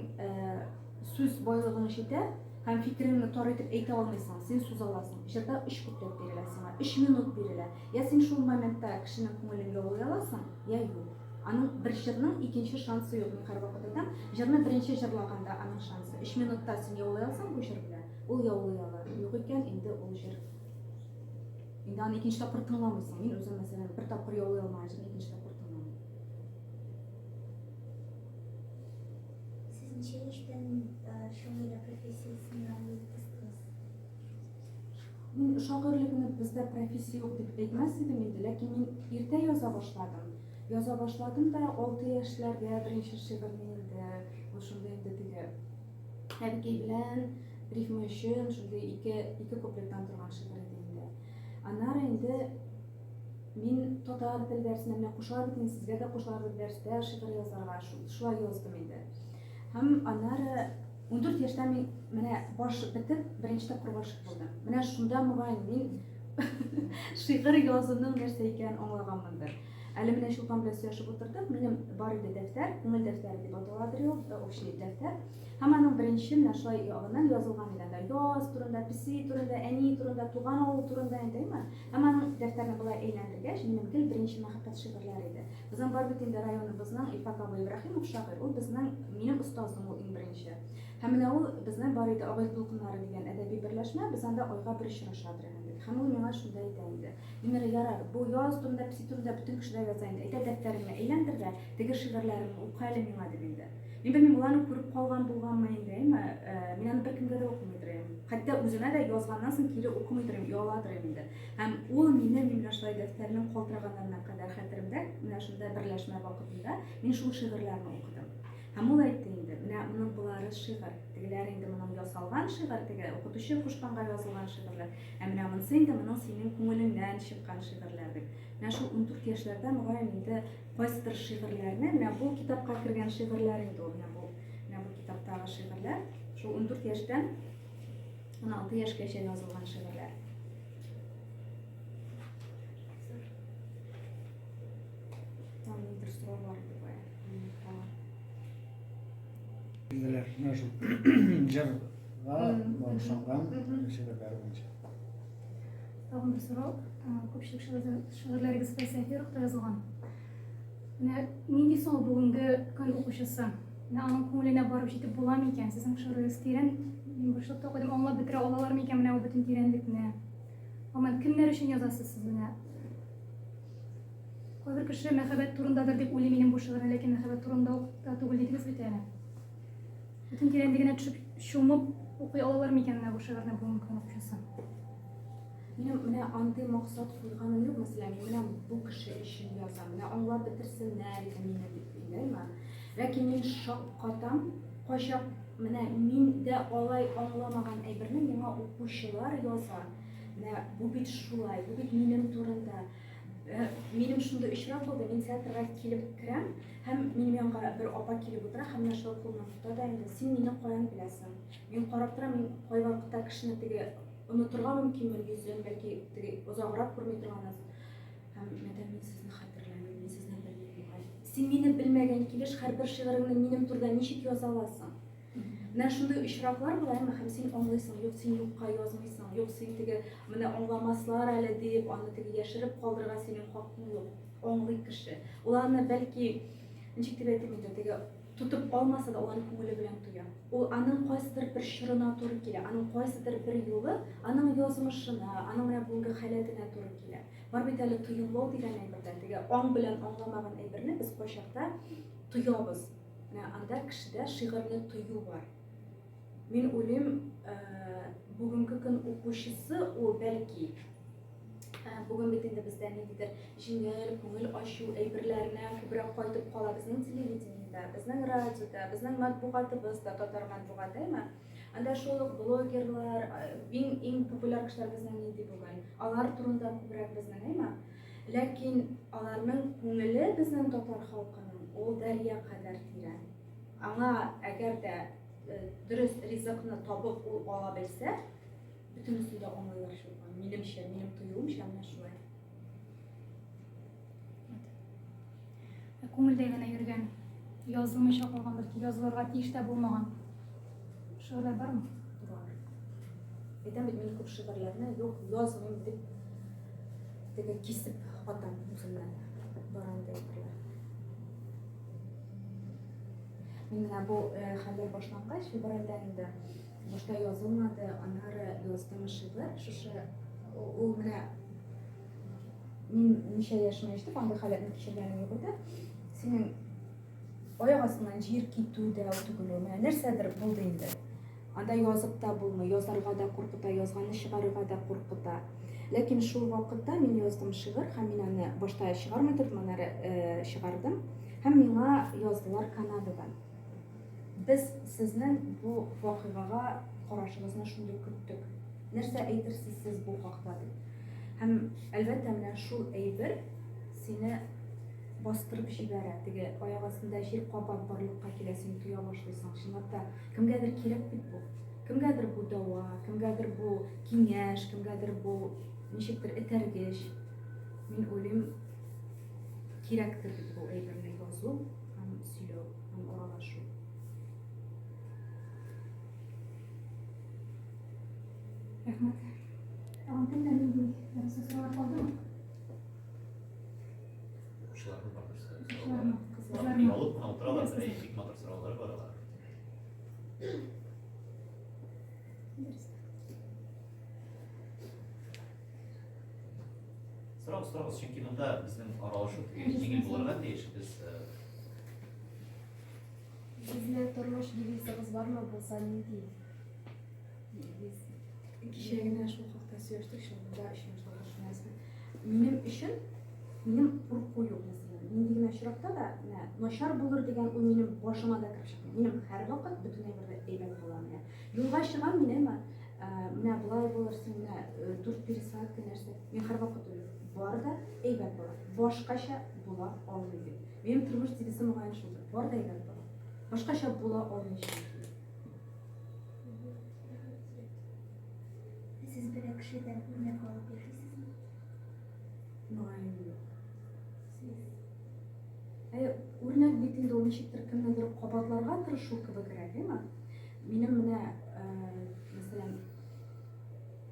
сүз байлыгың җитә һәм фикереңне тар итеп әйтә алмыйсың, син сүз аласың. Җырда 3 куплет бирелә сиңа, 3 минут бирелә. Я син шул моментта кешенең күңелен яулый аласың, я юк. Аның бер җырның икенче шансы юк. Мин һәрвакыт әйтәм, җырны беренче җырлаганда аның шансы. 3 минутта син яулый алсаң бу җыр белән, ул яулый ала. Юк икән инде ул җыр. Инде аны икенче тапкыр тыңламыйсың. Мин үзем мәсәлән бер тапкыр яулый алмаган җырны икенче тапкыр тыңламыйм. Siz neçə yaşdan şairə professiyasına yetdiniz? Мин шагыйрьлекне бездә профессия юк дип әйтмәс идем инде, ләкин мин иртә яза башладым. Яза башладым да 6 яшьләргә беренче шигырьне инде, ул шундый инде теге әбекәй белән рифма өчен шундый ике куплеттан торган шигырь иде инде. Аннары инде мин татар тел дәресенә менә кушалар бит, сезгә дә кушалар дип дәрестә шигырь язарга шулай яздым инде. Һәм аннары 14 яшьтә мин менә баш бетеп беренче тапкыр гашыйк булдым. Менә шунда мөгаен мин шигырь язуның нәрсә икәнен аңлаганмындыр. Әле менә Чулпан белән сөйләшеп утырдык. Минем бар иде дәфтәр, күңел дәфтәре дип аталадыр ул, общий дәфтәр. Һәм аның беренче менә шулай ягыннан язылган иде. Яз турында, песи турында, әни турында, туган авыл турында индеме? Һәм аның дәфтәрне булай әйләндергәч, минем гел беренче мәхәббәт шигырьләре иде. Безнең бар бит инде районыбызның Илфат абый Ибраһимов шагыйрь, ул безнең минем остазым ул иң беренче. Һәм менә ул безнең бар иде Агай дулкыннары дигән әдәби берләшмә, без анда айга бер очрашадыр инде. Һәм ул миңа шунда әйтә инде. Мин ярар, бу яз турында, песи турында бөтен кешеләр яза инде. Әйтә дәфтәремне әйләндер дә, теге шигырьләремне уку әле миңа дип инде. Мин белмим, уларны күреп калган булганмы инде, мин аны бер кемгә дә укымыйдыр инде. Хәтта үзенә дә язганнан соң кире укымыйдыр инде, яладыр инде. Һәм ул менә шулай дәфтәрнең калтыраганнан кадәр хәтеремдә, менә шунда берләшмә вакытында мин шул шигырьләрне укыдым. Һәм ул әйтте инде, менә моның булары шигырь, тегеләр инде моның ясалган шигырь, теге укытучы кушканга язылган шигырьләр. Менә монысы инде моның синең күңелеңнән чыккан шигырьләр дип. Менә шул 14 яшьләрдә мөгаен инде кайсыдыр шигырьләрне, менә бу китапка кергән шигырьләр инде ул, менә бу китаптагы шигырьләр, шул 14 яшьтән 16 яшькәчә язылган шигырьләр. Там бер сорау бар иде бая. Билгелер, менә шул җырга багышланган шигырьләр буенча. Тагын бер сорау. Күпчелек шигырьләрегез фәлсәфи рухта язылган. Менә нинди соң бүгенге көн укучысы? Менә аның күңеленә барып җитеп буламы икән? Сезнең шигырегез тирән, мин башлап та куйдым, аңлап бетерә алалармы икән менә ул бөтен тирәнлекне? Һәм кемнәр өчен язасыз сез менә? Кайбер кеше мәхәббәт турындадыр дип уйлый минем бу шигырь, ләкин мәхәббәт турында да түгел дидегез бит әле. Бөтен тирәнлегенә төшеп чумып укый алалармы икән менә бу шигырьне бүгенге көн укучысы? Минем менә андый максат куйганым юк, мәсәлән, менә бу кеше өчен язам, менә аңлап бетерсеннәр иде мине дип уйлыйммы? Ләкин мин шаккатам, кайчак менә мин дә алай аңламаган әйберне миңа укучылар яза. Менә бу бит шулай, бу бит минем турында. Минем шунда очрак булды, мин театрга килеп керәм, һәм минем янга бер апа килеп утыра, һәм менә шул кулны тота да инде, син мине каян беләсең? Мин карап торам, мин кай вакытта кешене теге онытырга мөмкинме йөзен, бәлки теге озаграк күрми торганыз. Һәм мәдәм мин сезне хәтерләмим, мин сезне белмим. Син мине белмәгән килеш һәрбер шигыреңне минем турда ничек яза аласың? Менә шундай очраклар була, һәм син аңлыйсың, юк син юкка язмыйсың, юк син теге менә аңламаслар әле дип, аны теге яшереп калдырырга синең хакың юк. Аңлый кеше. Уларны бәлки ничек дип әйтим инде, теге тутып алмаса да уларның күңеле белән туя. Ул аның кайсыдыр бер чорына туры килә, аның кайсыдыр бер юлы, аның язмышына, аның менә бүгенге халәтенә туры килә. Бар бит әле тоелмау дигән әйбердән, теге аң белән аңламаган әйберне без кайчакта тоябыз. Менә анда кешедә шигырьне тою бар. Мин уйлыйм, бүгенге көн укучысы ул бәлки бүген бит инде бездә ниндидер җиңел, күңел ачу әйберләренә күбрәк кайтып кала безнең телевидениедә, безнең радиода, безнең матбугатыбызда, татар матбугатыймы? Анда шул блогерлар, иң популяр кешеләр безнең нинди бүген? Алар турында күбрәк безнең, әйме? Ләкин аларның күңеле безнең татар халкының ул дәрья кадәр тирән. Аңа әгәр дә дөрес ризыкны табып ул ала белсә, бөтенесен дә аңлыйлар шул. Минемчә, минем тоюымча менә шулай. Күңелдә генә йөргән, язылмыйча калган, бәлки язылырга тиеш тә булмаган шигырьләр бармы? Бар. Әйтәм бит, мин күп шигырьләрне юк, язмыйм дип теге кисеп атам үземнән. Бар анда әйберләр. Мин менә бу хәлләр башлангач, февральдә инде башта язылмады, аннары яздым шигырь. Шушы ул менә мин ничә яшьмә яшьтеп, анда хәлләрне кичергәнем юк иде. Синең аяк астыннан җир китү дә түгел, менә нәрсәдер булды инде. Анда язып та булмый, язарга да куркыта, язганны чыгарырга да куркыта. Ләкин шул вакытта мин яздым шигырь, һәм мин аны башта чыгармый тордым, аннары чыгардым. Һәм миңа яздылар Канададан. Без сезнең бу вакыйгага карашыгызны шундый көттек. Нәрсә әйтерсез сез бу хакта дип. Һәм әлбәттә менә шул әйбер сине бастырып җибәрә. Теге аяк астында җир кабат барлыкка килә, син туя башлыйсың. Чынлап та кемгәдер кирәк бит бу. Кемгәдер бу дава, кемгәдер бу киңәш, кемгәдер бу ничектер этәргеч. Мин уйлыйм, кирәктер бит бу әйберне язу һәм сөйләү һәм аралашу. Рәхмәт. Тагын кемдән нинди нәрсә сорап калдымы? Укучыларның бар нәрсә. Кызларны, Кызларны алып кына утыралар, бик матур сораулар бар алар. Сорагыз, чөнки монда безнең аралашу җиңел булырга тиеш. Сезнең тормыш девизыгыз бармы, булса нинди? Кичә генә шул хакта сөйләштек, шунда өчен шулай. Минем өчен минем курку юк мәсәлән. Нинди генә очракта да, начар булыр дигән уй минем башыма да кереп чыкмый. Минем һәр вакыт бөтенләй бер әйбәт була менә. Юлга чыгам минем, менә булай булырсың, менә 4 пересадка нәрсә. Мин һәр вакыт уйлыйм, бар да әйбәт була. Башкача була алмый дип. Минем тормыш девизым мөгаен шулдыр. Бар да әйбәт була. Башкача була алмыйча. Siz bir kişiden örnek alıp verirsiniz. Мөгаен юк. Үрнәк бит инде ул ничектер кемнедер кабатларга тырышу кебегрәк, әйме? Минем менә мәсәлән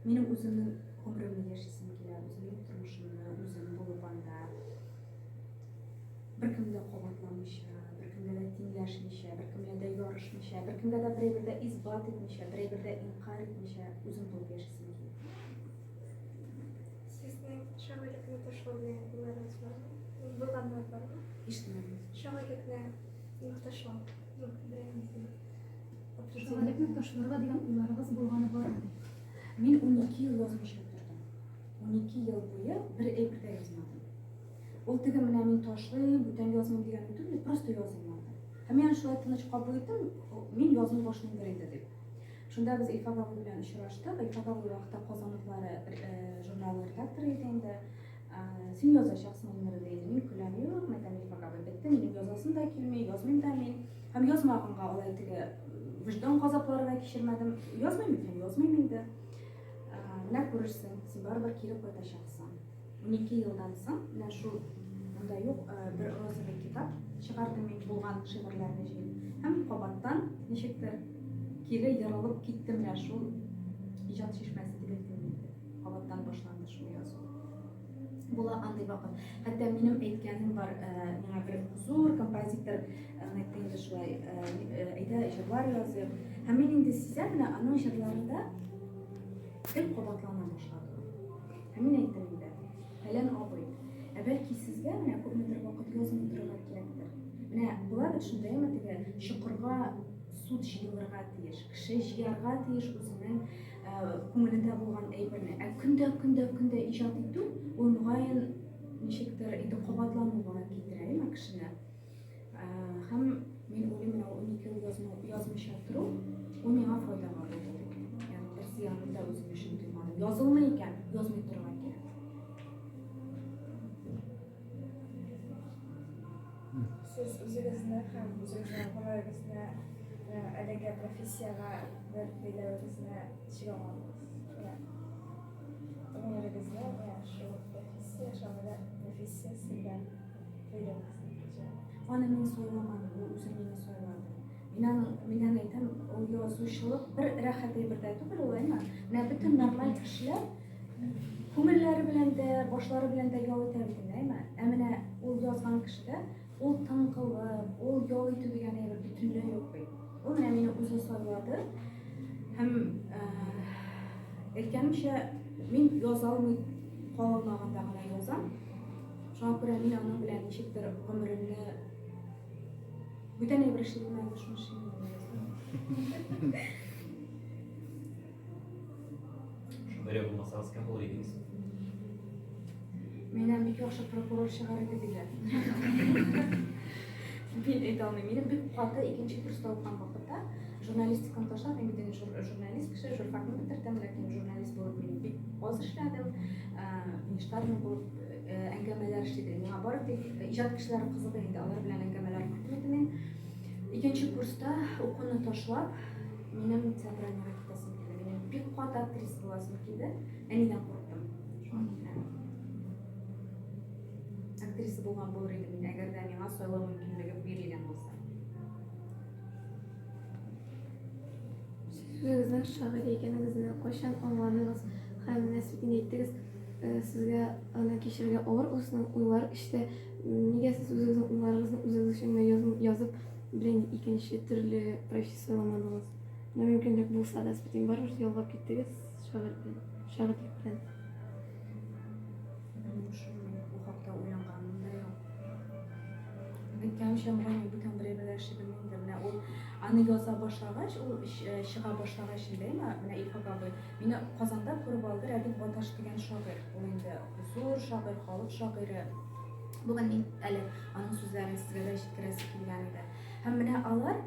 минем үземнең гомремне яшисем килә, үземнең тормышымны үзем булып анда. Беркемдә кабатламыйча, беркемдә дә тиңләшмичә, беркемдә дә ярышмыйча, беркемдә дә берәйбердә исбат итмичә, берәйбердә инкар итмичә үзем булып яшисем килә. Sizning shoirlikni tashlagan kunlaringiz bormi? Bo'lganlar bormi? Ишетмәдем. Shoirlikni tashlab, Шагыйрьлекне ташларга дигән уйларыгыз булганы бармы? Мин 12 ел язмыйча тордым. 12 ел буе бер әйбер язмадым. Ул теге менә мин ташлыйм, бүтән язмыйм дигән түгел, просто язмадым. Һәм мин шулай тыныч кабул иттем, мин язмый башлыйм инде дип. Шунда без Илфат абый белән очраштык. Илфат абый вакытта Казанлыклары журналы редакторы иде инде. Син язачаксың инде диде. Мин көләм, юк, мәйтәм Илфат абый бетте, минем язасым да килми, язмыйм да мин. Һәм язмаганга алай теге вөҗдан газаплары да кичермәдем. Язмыйм икән, язмыйм инде. Менә күрерсең, син барыбер кире кайтачаксың. 12 елдан соң, менә шул монда юк, бер розовый китап чыгардым мин булган шигырьләрне җыеп. Һәм кабаттан ничектер кире ярылып китте менә шул иҗат чишмәсе дип әйтәм инде. Кабаттан башланды шул язу. Була андый вакыт. Хәтта минем әйткәнем бар, миңа бер зур композитор әйтте инде шулай, әйдә җырлар язып. Һәм мин инде сизәм, менә аның җырларында тел кабатлана башлады. Һәм мин әйттем инде, фәлән абый, бәлки сезгә менә күпмедер вакыт язмый торырга кирәктер. Менә була бит шундай теге чокырга суд җыелырга тиеш, кеше җыярга тиеш үзенең күңелендә булган әйберне. Көндә иҗат итү, ул мөгаен ничектер инде кабатлануга китерә кешене. Һәм мин уйлыйм, менә 12 ел язмыйча тору, ул миңа файдага булды. Ягъни бер зыянында үзем өчен тоймадым. Язылмый икән, язмый торырга кирәк. Siz o'zingizni ham o'zingizni g'oyangizni әлеге профессияга бер бәйләвегезне чыга алдыңыз. Гомерегезне шу профессия, шагыйрь профессиясы белән бәйләвегезне. Аны мин сайламадым, ул үзе мине сайлады. Мин әйтәм, ул язучылык бер рәхәт әйбердә түгел ул, әйме? Менә бөтен нормаль кешеләр күңелләре белән дә, башлары белән дә ял итә бит, әйме? Ә менә ул язган кешедә ул тыңкылып, ул ял итү дигән әйбер бөтенләй юк бит. Ул менә мине үзе сайлады. Һәм әйткәнемчә, мин яза алмый калмаганда гына язам. Шуңа күрә мин аның белән ничектер гомеремне бүтән әйбер эшләп белмәгән шуның өчен Шундай булмасагыз кем булыр идегез? Менә бик яхшы прокурор чыгар иде диләр. Мин әйтә алмыйм. Минем бик каты икенче курста укыган вакытта журналистиканы ташлап, мин бит журналист кеше, журфакны бетердем, ләкин журналист булып мин бик аз эшләдем. Штатный булып әңгәмәләр эшләдем. Миңа бары тик иҗат кешеләре кызык инде, алар белән әңгәмәләр кертмәдем мин. Икенче курста укуны ташлап, минем театральныйга китәсем килде. Минем бик каты актриса буласым килде. Әнидән курыктым. Актриса булган булыр идем мин, әгәр дә миңа сайлау мөмкинлеге бирелгән булса. Үзегезнең шагыйрь икәнегезне кайчан аңладыгыз һәм нәсбитен әйттегез? Сезгә аны кичерергә авыр булсын уйлар эчтә. Нигә сез үзегезнең уйларыгызны үзегез өчен язып, белән икенче төрле профессия сайламадыгыз? Мөмкинлек булса да нәсбитен барыбер ялгап киттегез шагыйрьлек белән. Bu haqda o'ylanganim da yo'q. Aytganimcha, men бүтән birebir эшләдем инде. Менә ул аны яза башлагач, ул чыга башлагач инде, менә Илфак абый мине Казанда күреп алды, Рәдиф Баташ дигән шагыйрь. Ул инде зур шагыйрь, халык шагыйре. Бүген мин әле аның сүзләрен сезгә дә җиткерәсе килгән иде. Һәм менә алар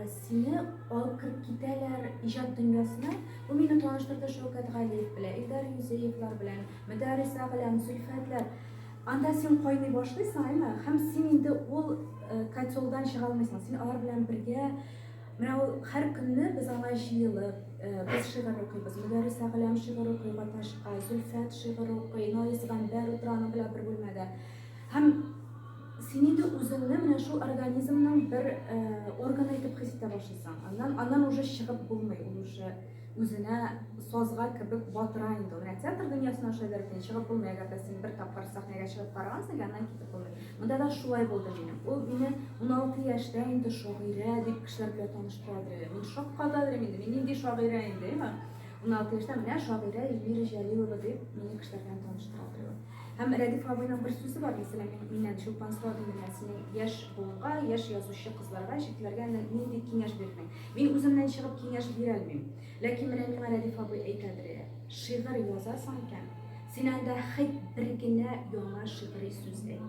сине алып кирип китәләр иҗат дөньясына. Бу мине таныштырды Шәүкәт Галиев белән, Илдар Юзеевлар белән, Мөдәррис Аглям, Зөлфәтләр. Анда син кайный башлыйсың, әйме? Һәм син инде ул котелдан чыга алмыйсың. Син алар белән бергә менә ул һәр көнне без аңа җыелып, без шигырь укыйбыз. Мөдәррис Аглям шигырь укый Баташка, Зөлфәт шигырь укый, Наис Гамбәр утыраны белән бер бүлмәдә. Һәм син инде үзеңне менә шул организмның бер органы итеп хис итә башлыйсың. Аннан уже чыгып булмый, ул уже үзенә сазга кебек батыра инде. Менә театр дөньясына шулай чыгып булмый, әгәр дә син бер тапкыр сәхнәгә чыгып карагансың, аннан китеп булмый. Монда да шулай булды минем. Ул мине 16 яшьтә инде шагыйрә дип кешеләр белән таныштырды. Мин шаккададыр инде, мин нинди шагыйрә инде, әйме? 16 яшьтә менә шагыйрә Эльвира Җәлилова дип мине кешеләр белән таныштырды. Һәм Рәдиф абыйның бер сүзе бар, мәсәлән, миннән Чулпан сорады инде, синең яшь булуга, яшь язучы кызларга, җегетләргә нинди киңәш бирдең? Мин үземнән чыгып киңәш бирә алмыйм. Ләкин менә миңа Рәдиф абый әйтәдер, шигырь язасың икән, син анда һәй бер генә яңа шигъри сүз әйт.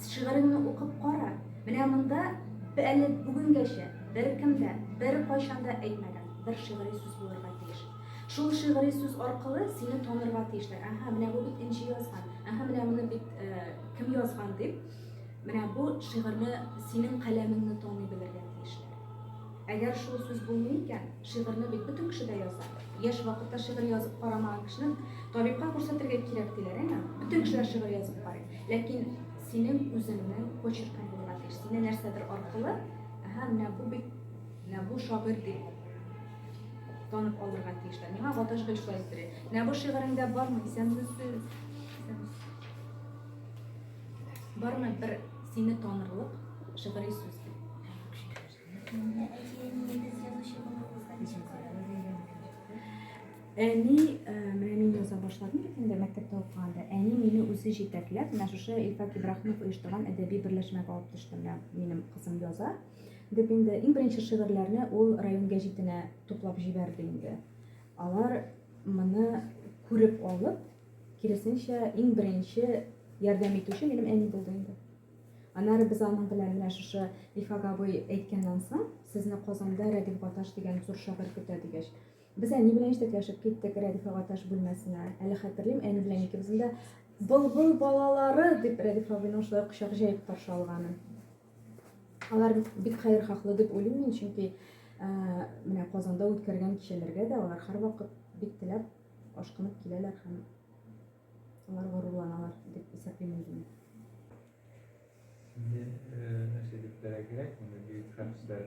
Шигыреңне укып кара. Менә монда әле бүгенгәчә беркем дә, бер кайчан да әйтмәгән бер шигъри сүз булырга тиеш. Шул шигъри сүз аркылы сине танырга тиешләр. Аһа, менә бу бит Энҗи язган. Аһа, менә моны бит кем язган дип. Менә бу шигырьне синең каләмеңне таный белергә тиешләр. Әгәр шул сүз булмый икән, шигырьне бит бөтен кеше дә яза. Яшь вакытта шигырь язып карамаган кешене табибка күрсәтергә кирәк диләр, әйме? Бөтен кешеләр шигырь язып карый. Ләкин синең үзеңнең почеркың булырга тиеш. Сине нәрсәдер аркылы, аһа, менә бу бит, менә бу шагыйрь дип танып алырга тиешләр. Миңа Баташ Гөл шулай әйтте. Менә бу шигыреңдә бармы исәнле сүз? Бармы бер сине танырлык шигъри сүз? Әни, менә мин яза башладым инде мәктәптә укыганда. Әни мине үзе җитәкләп, менә шушы Илфак Ибраһимов оештырган әдәби берләшмәгә алып төште. Минем кызым яза. Дип инде иң беренче шигырьләрне ул район гәҗитенә туплап җибәрде инде. Алар моны күреп алып, киресенчә иң беренче ярдәм итүче минем әни булды инде. Аннары без аның белән менә шушы Илфак абый әйткәннән соң, сезне Казанда Рәдиф Баташ дигән зур шагыйрь көтә дигәч, без әни белән җитәкләшеп киттек Рәдиф Баташ бүлмәсенә. Әле хәтерлим, әни белән икебезнең дә былбыл балалары дип Рәдиф абыйның шулай кочак җәеп каршы алганын. Алар бик хәйр хаклы дип уйлыйм мин, чөнки менә Казанда үткәргән кичәләргә дә алар һәрвакыт бик теләп ашкынып киләләр һәм алар горурланалар дип исәплим мин. Şimdi nəsiliklere gerek mi? Büyük şəxslər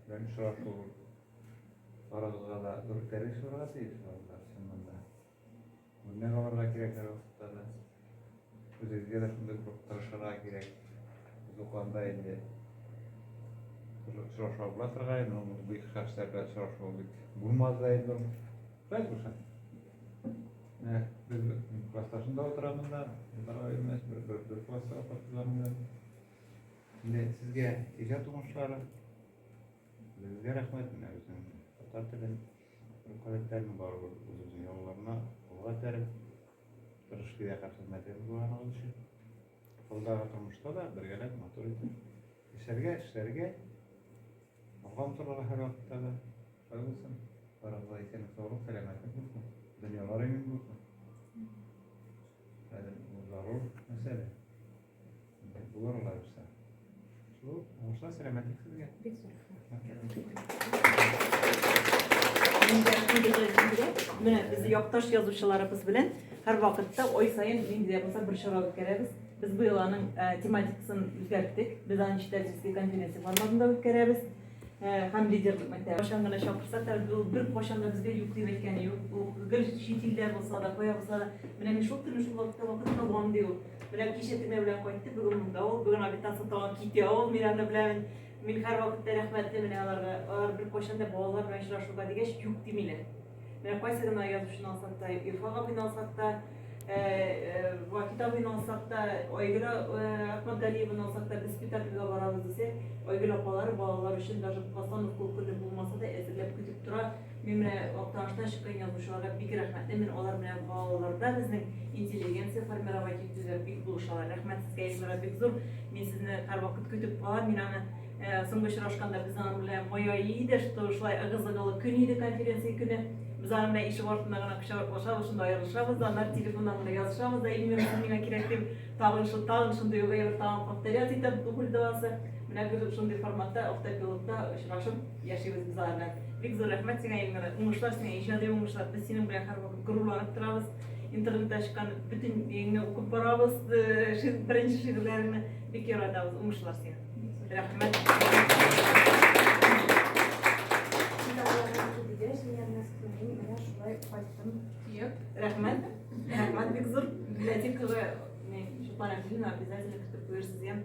ben şuraşı arasında da ürkleri şurada değil şuralar şimdi. Bu ne kadarla gerek her vakitte da. Özellikle de şimdi gruplara gerek. dokanda indi şoşoglar turgayn, onu bu şahslarga şoşoglar bulmazaydı. Qayt bolsa. Biz klastaşında oturamında, bana emas bir klasta oturamında. Şimdi sizge ijat uğuşları, sizge rahmet bizim Tatar'ın koleklerin var uzun yollarına, oğa terip, tırışkıya karşılmadan bu an oluşu. Kolda oturmuşta da bir gelek motor idi. İşlerge, oğam turları her vakitte de sayılsın. Parazda senin sorun selametlik olsun. Dünyalar emin olsun. Yani bu zarur mesele. Bular olursa. Şu, olsa selametlik sizge. Mine bizi yoktaş yazıcılarımız bilen her vakitte oy sayın İngilizce bir şarabı kereriz. Biz bu yılanın tematikasını üzerttik. Biz aynı işlercisi konferansı formatında ötkərəriz. Hem liderlik mektebi. Başangana şapırsak da bir başanga bizge yüklü etkeni yok. Gül şitiller olsa da, koya olsa da mine çok tünü şu vakitte olan diyor. Mine kişetime bilen koydu. Bugün da bugün abitansı tamam kiti ol. Miranda bilen min her vakitte rahmetli mine alar bir başanda bağlar ben şuraşuga digeş yüklü mile. Mine koysadan yazışını alsak da, irfaga bin alsak da, kitabını alsak da, oygula Ahmet Galiyev'ini alsak da, dispütatlığa vararız ise, oygula bağlar için, даже Kastanov kulkulü bulmasa da ezilip kütüp dura, mimre oktaşta şıkkın yazmışlarla bir rahmetli min olar mine bağlarda bizning inteligensiya formiravativ düzer bir buluşalar. Rahmet sizge eğitimlere bir zor. Min sizni her vakit kütüp bağlar, min anı so'nggi uchrashganda biz bilan moyoyida shulay ag'izig'ili kun edi konferensiya kuni. Biz bilan ish ortmag'ina qushab shunda ayrilishamiz, anlar telefondan bilan yozishamiz, ilmiy menga kerak deb tag'in shunday yo'g'a tamam повторять etib o'qildivasi. Mana bir shunday formatda avtopilotda uchrashib yashaymiz biz bilan. Bek zo'r rahmat senga ilmiy o'ngishlar, senga ijodiy o'ngishlar. Biz sening bilan har vaqt gururlanib turamiz. İnternetda chiqqan butun yangi o'qib boramiz, birinchi she'rlaringni bek yoritamiz, o'ngishlar senga. Rahmat. Rahmat. Rahmat bek zo'r. Bilezik qilib, shu panelni обязательно kutib qo'yarsiz ham.